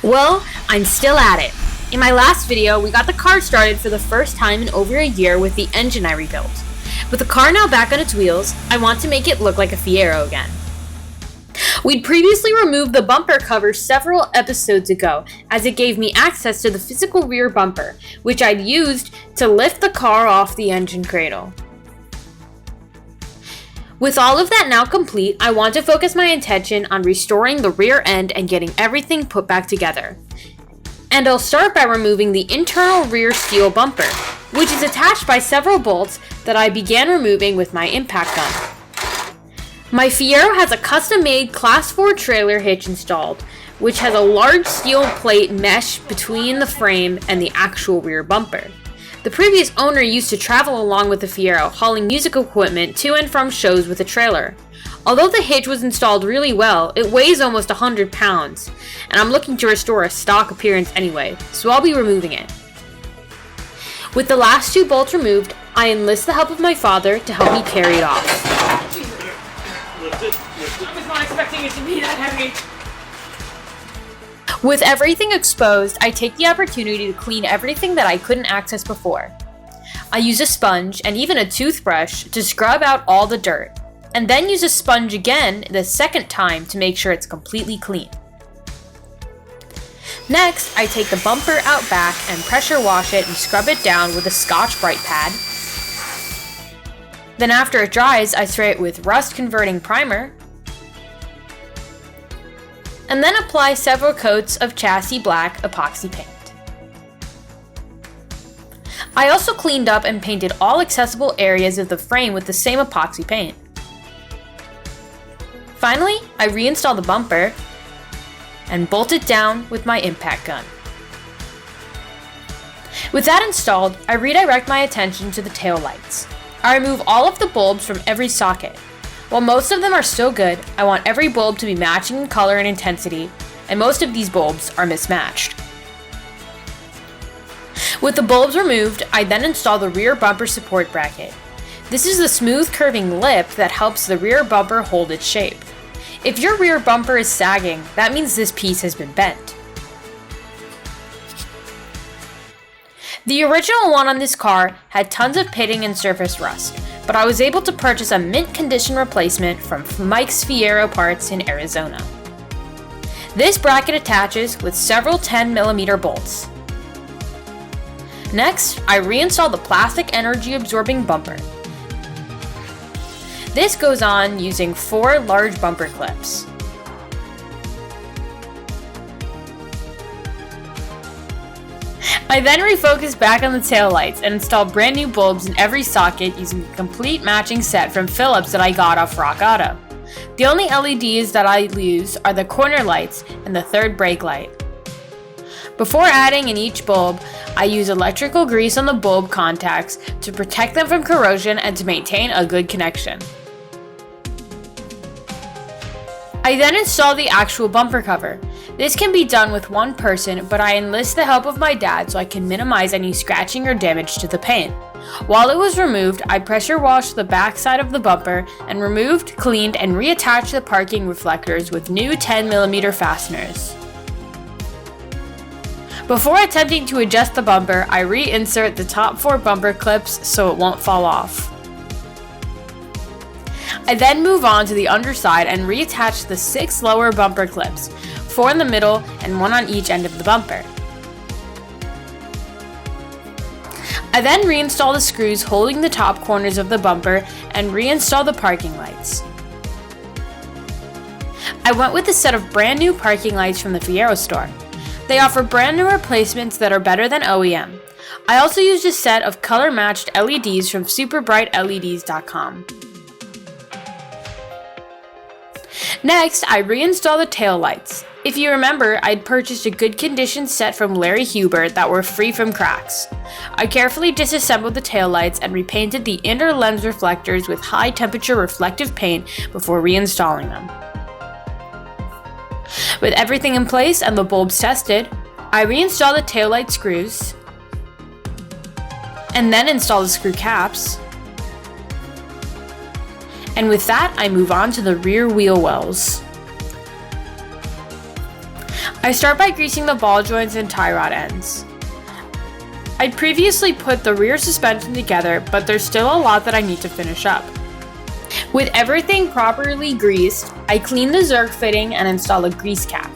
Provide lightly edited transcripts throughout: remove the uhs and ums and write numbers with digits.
Well, I'm still at it. In my last video, we got the car started for the first time in over a year with the engine I rebuilt. With the car now back on its wheels, I want to make it look like a Fiero again. We'd previously removed the bumper cover several episodes ago, as it gave me access to the physical rear bumper, which I'd used to lift the car off the engine cradle. With all of that now complete, I want to focus my attention on restoring the rear end and getting everything put back together. And I'll start by removing the internal rear steel bumper, which is attached by several bolts that I began removing with my impact gun. My Fiero has a custom-made Class 4 trailer hitch installed, which has a large steel plate mesh between the frame and the actual rear bumper. The previous owner used to travel along with the Fiero, hauling music equipment to and from shows with a trailer. Although the hitch was installed really well, it weighs almost 100 pounds, and I'm looking to restore a stock appearance anyway, so I'll be removing it. With the last two bolts removed, I enlist the help of my father to help me carry it off. I was not expecting it to be that heavy. With everything exposed, I take the opportunity to clean everything that I couldn't access before. I use a sponge and even a toothbrush to scrub out all the dirt, and then use a sponge again the second time to make sure it's completely clean. Next, I take the bumper out back and pressure wash it and scrub it down with a Scotch-Brite pad. Then after it dries, I spray it with rust-converting primer, and then apply several coats of chassis black epoxy paint. I also cleaned up and painted all accessible areas of the frame with the same epoxy paint. Finally, I reinstall the bumper and bolt it down with my impact gun. With that installed, I redirect my attention to the tail lights. I remove all of the bulbs from every socket. While most of them are still good, I want every bulb to be matching in color and intensity, and most of these bulbs are mismatched. With the bulbs removed, I then install the rear bumper support bracket. This is the smooth curving lip that helps the rear bumper hold its shape. If your rear bumper is sagging, that means this piece has been bent. The original one on this car had tons of pitting and surface rust, but I was able to purchase a mint condition replacement from Mike's Fiero Parts in Arizona. This bracket attaches with several 10mm bolts. Next, I reinstall the plastic energy absorbing bumper. This goes on using 4 large bumper clips. I then refocus back on the taillights and install brand new bulbs in every socket using a complete matching set from Philips that I got off Rock Auto. The only LEDs that I use are the corner lights and the third brake light. Before adding in each bulb, I use electrical grease on the bulb contacts to protect them from corrosion and to maintain a good connection. I then install the actual bumper cover. This can be done with one person, but I enlist the help of my dad so I can minimize any scratching or damage to the paint. While it was removed, I pressure washed the back side of the bumper and removed, cleaned, and reattached the parking reflectors with new 10mm fasteners. Before attempting to adjust the bumper, I reinsert the top 4 bumper clips so it won't fall off. I then move on to the underside and reattach the 6 lower bumper clips, 4 in the middle and 1 on each end of the bumper. I then reinstall the screws holding the top corners of the bumper and reinstall the parking lights. I went with a set of brand new parking lights from the Fiero store. They offer brand new replacements that are better than OEM. I also used a set of color matched LEDs from superbrightleds.com. Next, I reinstall the tail lights. If you remember, I'd purchased a good condition set from Larry Hubert that were free from cracks. I carefully disassembled the tail lights and repainted the inner lens reflectors with high temperature reflective paint before reinstalling them. With everything in place and the bulbs tested, I reinstall the taillight screws and then install the screw caps. And with that, I move on to the rear wheel wells. I start by greasing the ball joints and tie rod ends. I previously put the rear suspension together, but there's still a lot that I need to finish up. With everything properly greased, I clean the Zerk fitting and install a grease cap.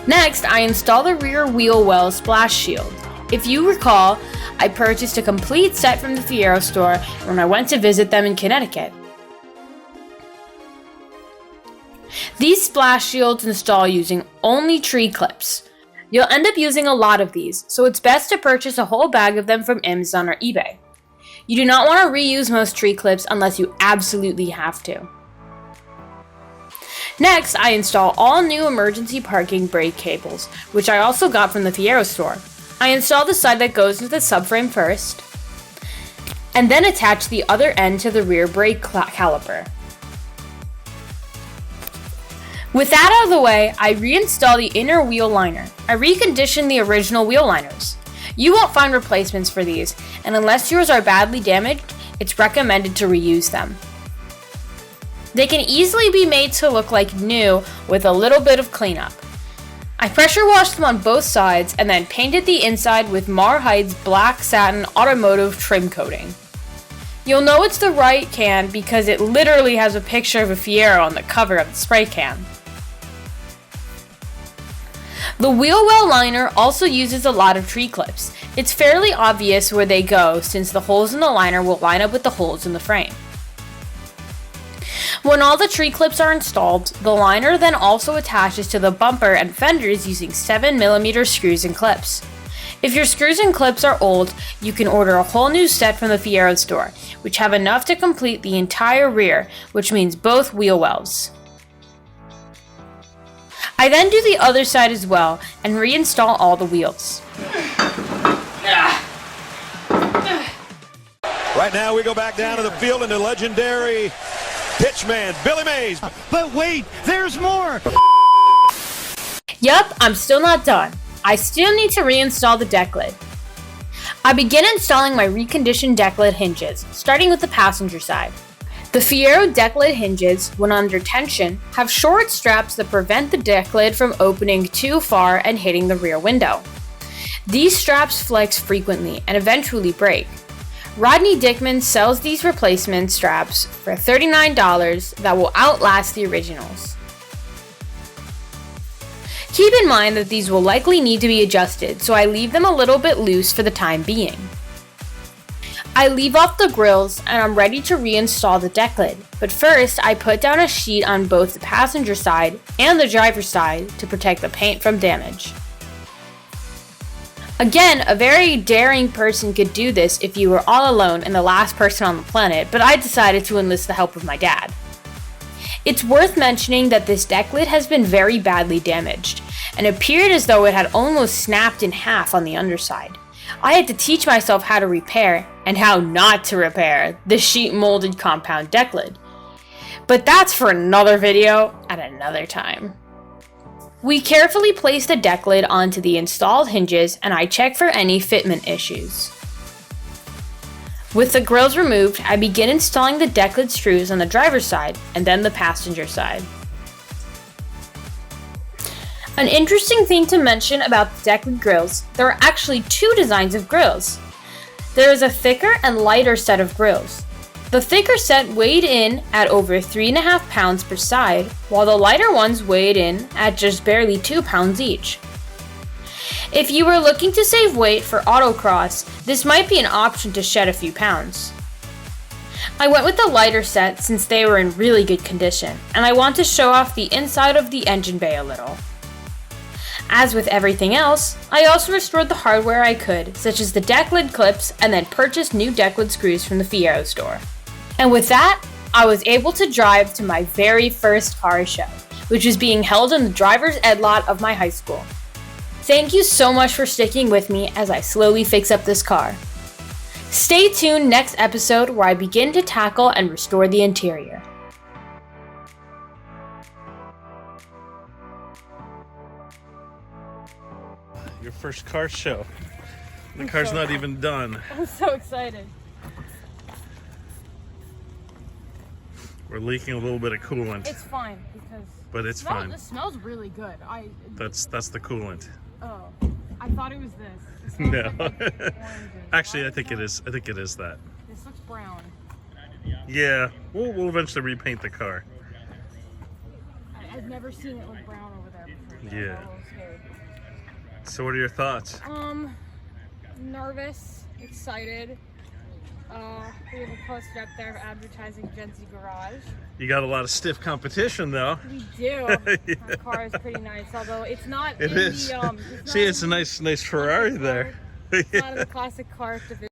Next, I install the rear wheel well splash shield. If you recall, I purchased a complete set from the Fiero store when I went to visit them in Connecticut. These splash shields install using only tree clips. You'll end up using a lot of these, so it's best to purchase a whole bag of them from Amazon or eBay. You do not want to reuse most tree clips unless you absolutely have to. Next, I install all new emergency parking brake cables, which I also got from the Fiero store. I install the side that goes into the subframe first, and then attach the other end to the rear brake caliper. With that out of the way, I reinstall the inner wheel liner. I recondition the original wheel liners. You won't find replacements for these, and unless yours are badly damaged, it's recommended to reuse them. They can easily be made to look like new with a little bit of cleanup. I pressure washed them on both sides and then painted the inside with Mar-Hyde's black satin automotive trim coating. You'll know it's the right can because it literally has a picture of a Fiero on the cover of the spray can. The wheel well liner also uses a lot of tree clips. It's fairly obvious where they go since the holes in the liner will line up with the holes in the frame. When all the tree clips are installed, the liner then also attaches to the bumper and fenders using 7mm screws and clips. If your screws and clips are old, you can order a whole new set from the Fiero store, which have enough to complete the entire rear, which means both wheel wells. I then do the other side as well and reinstall all the wheels. Right now we go back down to the field and the legendary pitchman, Billy Mays. But wait, there's more! Yup, I'm still not done. I still need to reinstall the Decklid. I begin installing my reconditioned Decklid hinges, starting with the passenger side. The Fiero Decklid hinges, when under tension, have short straps that prevent the Decklid from opening too far and hitting the rear window. These straps flex frequently and eventually break. Rodney Dickman sells these replacement straps for $39 that will outlast the originals. Keep in mind that these will likely need to be adjusted, so I leave them a little bit loose for the time being. I leave off the grills and I'm ready to reinstall the Decklid, but first I put down a sheet on both the passenger side and the driver's side to protect the paint from damage. Again, a very daring person could do this if you were all alone and the last person on the planet, but I decided to enlist the help of my dad. It's worth mentioning that this Decklid has been very badly damaged, and appeared as though it had almost snapped in half on the underside. I had to teach myself how to repair, and how not to repair, the sheet molded compound Decklid. But that's for another video at another time. We carefully place the Decklid onto the installed hinges and I check for any fitment issues. With the grills removed, I begin installing the Decklid screws on the driver's side and then the passenger side. An interesting thing to mention about the Decklid grills, there are actually two designs of grills. There is a thicker and lighter set of grills. The thicker set weighed in at over 3.5 pounds per side, while the lighter ones weighed in at just barely 2 pounds each. If you were looking to save weight for autocross, this might be an option to shed a few pounds. I went with the lighter set since they were in really good condition, and I want to show off the inside of the engine bay a little. As with everything else, I also restored the hardware I could, such as the Decklid clips, and then purchased new Decklid screws from the Fiero store. And with that, I was able to drive to my very first car show, which was being held in the driver's ed lot of my high school. Thank you so much for sticking with me as I slowly fix up this car. Stay tuned next episode where I begin to tackle and restore the interior. Your first car show. The car's not even done. I'm so excited. We're leaking a little bit of coolant. It's fine because but it's fine. This smells really good. That's the coolant. Oh, I thought it was this. It smells No. like oranges. Actually, I think it is. I think it is that. This looks brown. Yeah, we'll eventually repaint the car. I've never seen it look brown over there before. So Yeah. I'm a little scared. So, what are your thoughts? Nervous, excited. We have a poster up there advertising Gen Z Garage. You got a lot of stiff competition, though. We do. Yeah. Our car is pretty nice, although it's not It in is. the See, it's a nice Ferrari there. It's not in the classic car division.